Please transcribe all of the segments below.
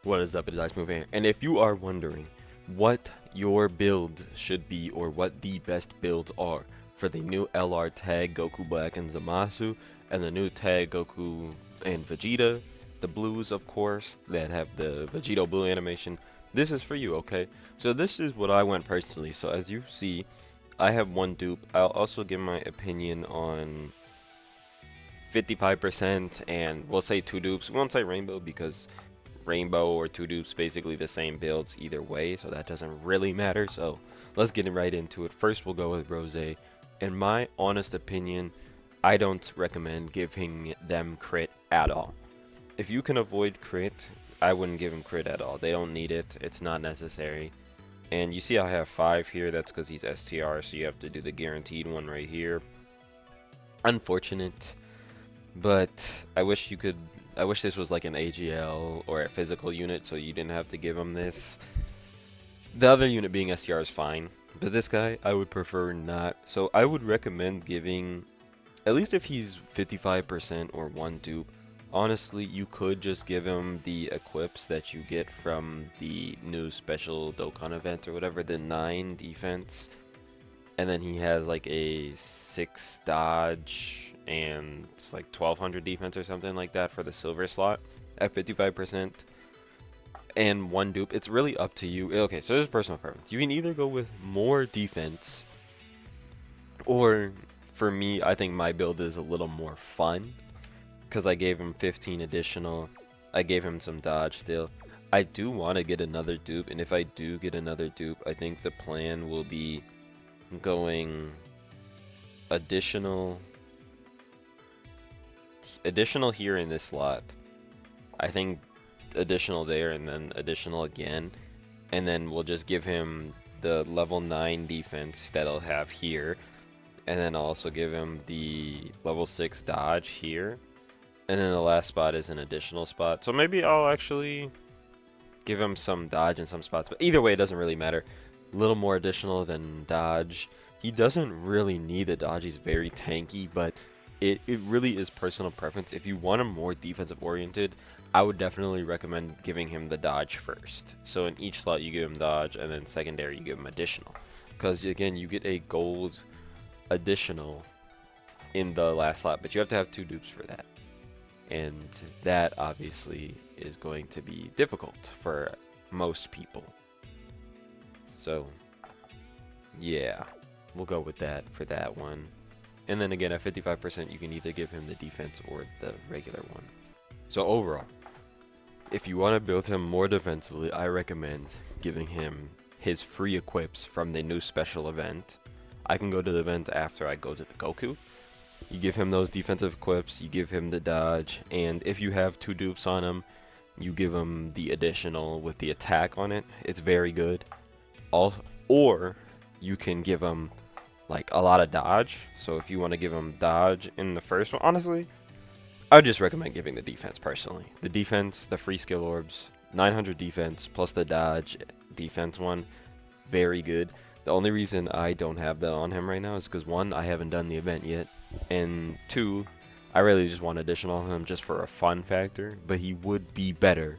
What is up, it is ZAMASU here. And if you are wondering what your build should be or what the best builds are for the new LR tag Goku Black and Zamasu and the new tag Goku and Vegeta, the blues of course that have the Vegito blue animation, this is for you, okay? So this is what I went personally. So as you see, I have one dupe. I'll also give my opinion on 55% and we'll say two dupes. We won't say rainbow because rainbow or two dupes basically the same builds either way, so that doesn't really matter. So let's get right into it. First we'll go with Rose. In my honest opinion, I don't recommend giving them crit at all. If you can avoid crit, I wouldn't give him crit at all. They don't need it, it's not necessary. And you see I have 5 here, that's because he's STR, so you have to do the guaranteed one right here. Unfortunate, but I wish this was like an AGL or a physical unit, so you didn't have to give him this. The other unit being STR is fine, but this guy I would prefer not. So I would recommend giving, at least if he's 55% or one dupe, honestly you could just give him the equips that you get from the new special Dokkan event or whatever, the 9 defense, and then he has like a 6 dodge and it's like 1200 defense or something like that for the silver slot at 55% and one dupe. It's really up to you. Okay, so there's personal preference. You can either go with more defense, or for me, I think my build is a little more fun because I gave him 15 additional. I gave him some dodge still. I do want to get another dupe, and if I do get another dupe, I think the plan will be going additional here in this slot. I think additional there and then additional again, and then we'll just give him the level 9 defense that I'll have here, and then I'll also give him the level 6 dodge here, and then the last spot is an additional spot. So maybe I'll actually give him some dodge in some spots, but either way it doesn't really matter. A little more additional than dodge. He doesn't really need the dodge, he's very tanky, but it really is personal preference. If you want him more defensive oriented, I would definitely recommend giving him the dodge first. So in each slot you give him dodge, and then secondary you give him additional. Because again, you get a gold additional in the last slot, but you have to have 2 dupes for that. And that obviously is going to be difficult for most people. So yeah, we'll go with that for that one. And then again, at 55%, you can either give him the defense or the regular one. So overall, if you want to build him more defensively, I recommend giving him his free equips from the new special event. I can go to the event after I go to the Goku. You give him those defensive equips, you give him the dodge, and if you have 2 dupes on him, you give him the additional with the attack on it. It's very good. Or you can give him like a lot of dodge. So if you want to give him dodge in the first one, honestly, I would just recommend giving the defense personally. The defense, the free skill orbs, 900 defense plus the dodge defense one, very good. The only reason I don't have that on him right now is because 1, I haven't done the event yet, and 2, I really just want additional on him just for a fun factor, but he would be better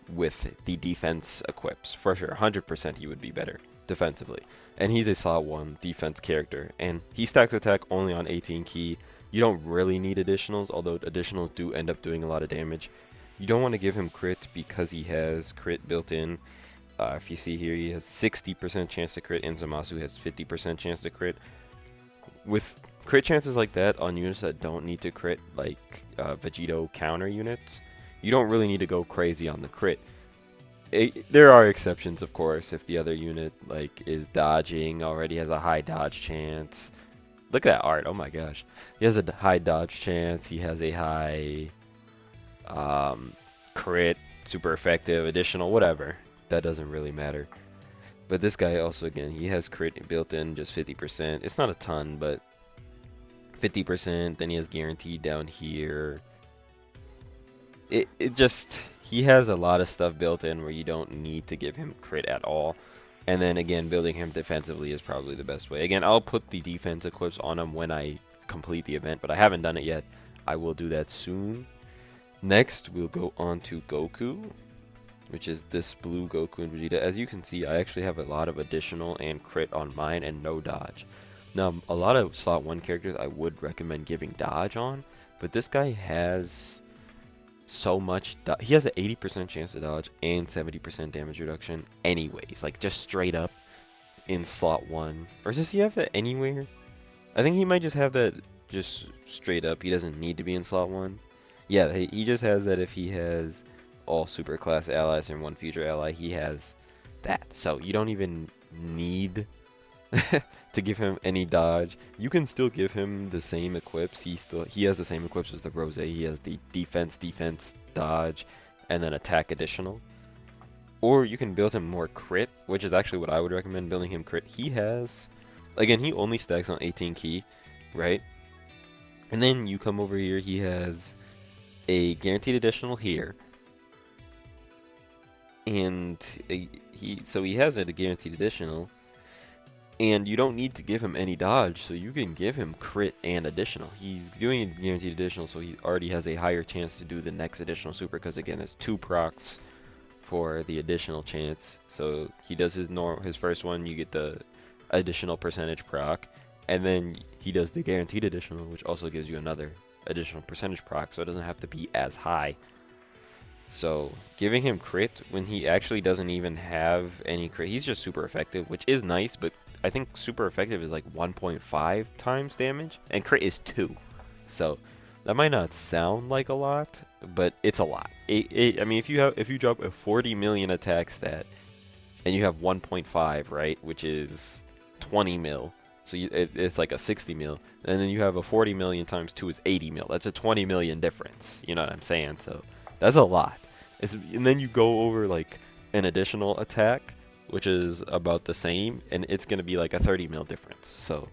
with the defense equips. For sure, 100% he would be better defensively. And he's a slot 1 defense character, and he stacks attack only on 18 key. You don't really need additionals, although additionals do end up doing a lot of damage. You don't want to give him crit because he has crit built in. If you see here, he has 60% chance to crit, and ZAMASU has 50% chance to crit. With crit chances like that on units that don't need to crit, like Vegito counter units, you don't really need to go crazy on the crit. There are exceptions, of course, if the other unit like is dodging, already has a high dodge chance. Look at that art, oh my gosh. He has a high dodge chance, he has a high crit, super effective, additional, whatever. That doesn't really matter. But this guy also, again, he has crit built in, just 50%. It's not a ton, but 50%, then he has guaranteed down here. He has a lot of stuff built in where you don't need to give him crit at all. And then again, building him defensively is probably the best way. Again, I'll put the defense equips on him when I complete the event, but I haven't done it yet. I will do that soon. Next, we'll go on to Goku. which is this blue Goku and Vegeta. As you can see, I actually have a lot of additional and crit on mine and no dodge. Now, a lot of slot 1 characters I would recommend giving dodge on, but this guy has so much he has an 80% chance to dodge and 70% damage reduction anyways, like just straight up in slot 1. Or does he have that anywhere? I think he might just have that just straight up. He doesn't need to be in slot 1. Yeah, he just has that if he has all super class allies and one future ally, he has that. So you don't even need to give him any dodge. You can still give him the same equips. He has the same equips as the Rose. He has the defense, dodge, and then attack additional. Or you can build him more crit, which is actually what I would recommend, building him crit. He has, again, he only stacks on 18 key, right? And then you come over here, he has a guaranteed additional here. And he has a guaranteed additional. And you don't need to give him any dodge, so you can give him crit and additional. He's doing a guaranteed additional, so he already has a higher chance to do the next additional super, because again, there's 2 procs for the additional chance. So he does his first one, you get the additional percentage proc, and then he does the guaranteed additional, which also gives you another additional percentage proc, so it doesn't have to be as high. So giving him crit when he actually doesn't even have any crit, he's just super effective, which is nice, but I think super effective is like 1.5 times damage, and crit is 2. So that might not sound like a lot, but it's a lot. I mean, if you drop a 40 million attack stat and you have 1.5, right, which is 20 mil, so it's like a 60 mil, and then you have a 40 million times 2 is 80 mil. That's a 20 million difference. You know what I'm saying? So that's a lot. And then you go over like an additional attack, which is about the same, and it's going to be like a 30 mil difference. So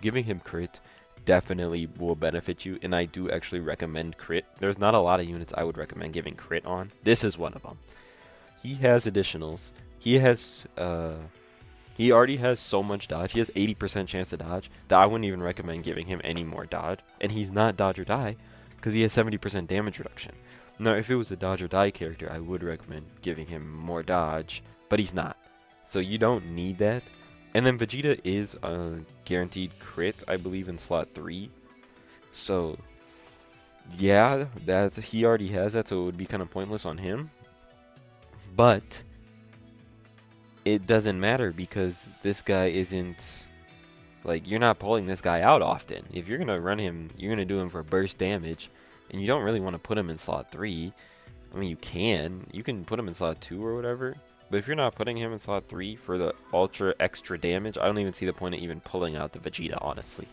giving him crit definitely will benefit you, and I do actually recommend crit. There's not a lot of units I would recommend giving crit on. This is one of them. He has additionals. He already has so much dodge. He has 80% chance to dodge that I wouldn't even recommend giving him any more dodge. And he's not dodge or die because he has 70% damage reduction. Now, if it was a dodge or die character, I would recommend giving him more dodge, but he's not. So you don't need that. And then Vegeta is a guaranteed crit, I believe, in slot 3. So yeah, that he already has that, so it would be kind of pointless on him. But it doesn't matter because this guy isn't, like, you're not pulling this guy out often. If you're gonna run him, you're gonna do him for burst damage, and you don't really want to put him in slot 3. I mean, you can put him in slot 2 or whatever, but if you're not putting him in slot 3 for the ultra extra damage, I don't even see the point of even pulling out the Vegeta, honestly.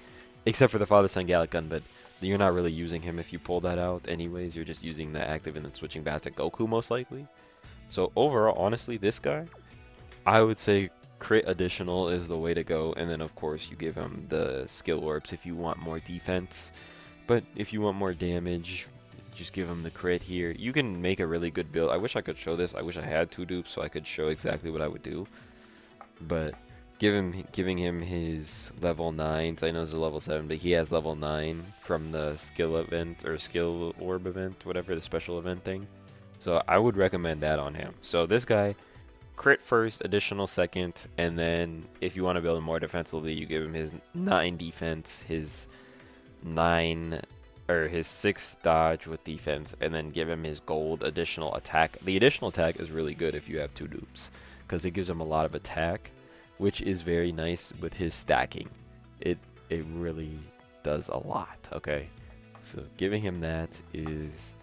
Except for the Father-Son Gallic Gun, but you're not really using him if you pull that out anyways. You're just using the active and then switching back to Goku most likely. So overall, honestly, this guy, I would say crit additional is the way to go, and then of course you give him the skill orbs if you want more defense. But if you want more damage, just give him the crit here. You can make a really good build. I wish I could show this. I wish I had 2 dupes so I could show exactly what I would do. But giving him his level 9s, I know it's a level 7, but he has level 9 from the skill event or skill orb event, whatever, the special event thing. So I would recommend that on him. So this guy, crit first, additional second, and then if you want to build him more defensively, you give him his 9 defense, his 9 or his 6 dodge with defense, and then give him his gold additional attack. The additional attack is really good if you have 2 dupes because it gives him a lot of attack, which is very nice with his stacking. It really does a lot. Okay, so giving him that is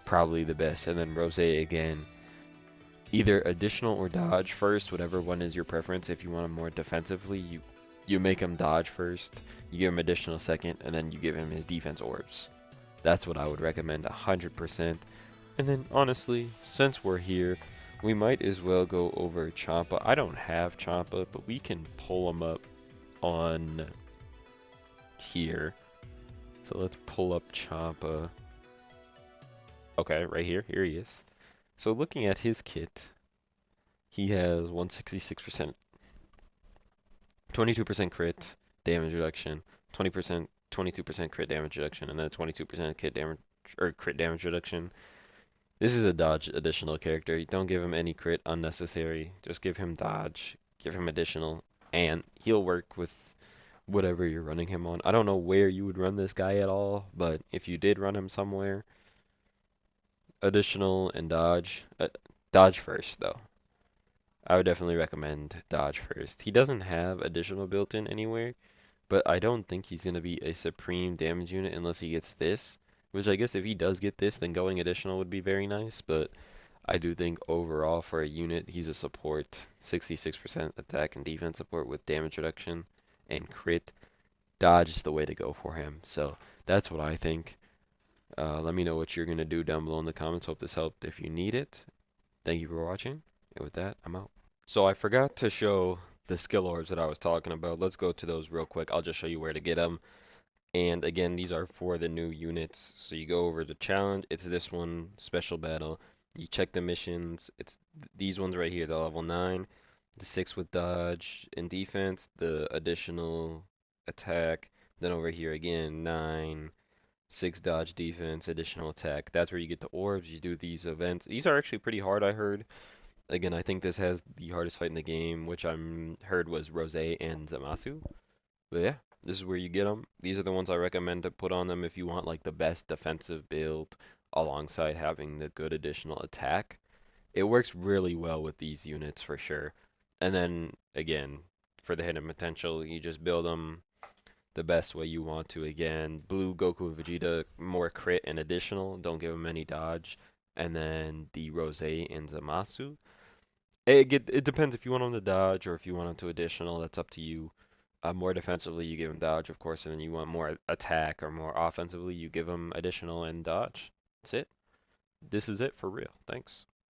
probably the best. And then Rose, again, either additional or dodge first, whatever one is your preference. If you want him more defensively, you make him dodge first, you give him additional second, and then you give him his defense orbs. That's what I would recommend 100%. And then honestly, since we're here, we might as well go over Champa. I don't have Champa, but we can pull him up on here. So let's pull up Champa. Okay, right here. Here he is. So looking at his kit, he has 166%, 22% crit damage reduction, 22% crit damage reduction, and then 22% crit damage reduction. This is a dodge additional character. Don't give him any crit unnecessary. Just give him dodge, give him additional, and he'll work with whatever you're running him on. I don't know where you would run this guy at all, but if you did run him somewhere, additional and dodge. Dodge first, though. I would definitely recommend dodge first. He doesn't have additional built in anywhere, but I don't think he's going to be a supreme damage unit unless he gets this. Which I guess if he does get this, then going additional would be very nice, but I do think overall for a unit, he's a support. 66% attack and defense support with damage reduction and crit. Dodge is the way to go for him. So that's what I think. Let me know what you're going to do down below in the comments. Hope this helped. If you need it, thank you for watching. And with that, I'm out. So I forgot to show the skill orbs that I was talking about. Let's go to those real quick. I'll just show you where to get them. And again, these are for the new units. So you go over the challenge. It's this one, special battle. You check the missions. It's these ones right here, the level 9, the 6 with dodge and defense, the additional attack. Then over here again, 9, 6 dodge defense, additional attack. That's where you get the orbs. You do these events. These are actually pretty hard, I heard. Again, I think this has the hardest fight in the game, which I'm heard was Rose and Zamasu. But yeah, this is where you get them. These are the ones I recommend to put on them if you want like the best defensive build alongside having the good additional attack. It works really well with these units for sure. And then again, for the hidden potential, you just build them the best way you want to. Again, blue Goku Vegeta, more crit and additional. Don't give them any dodge. And then the Rose and Zamasu. It depends if you want them to dodge or if you want them to additional. That's up to you. More defensively, you give them dodge, of course, and then you want more attack or more offensively, you give them additional and dodge. That's it. This is it for real. Thanks.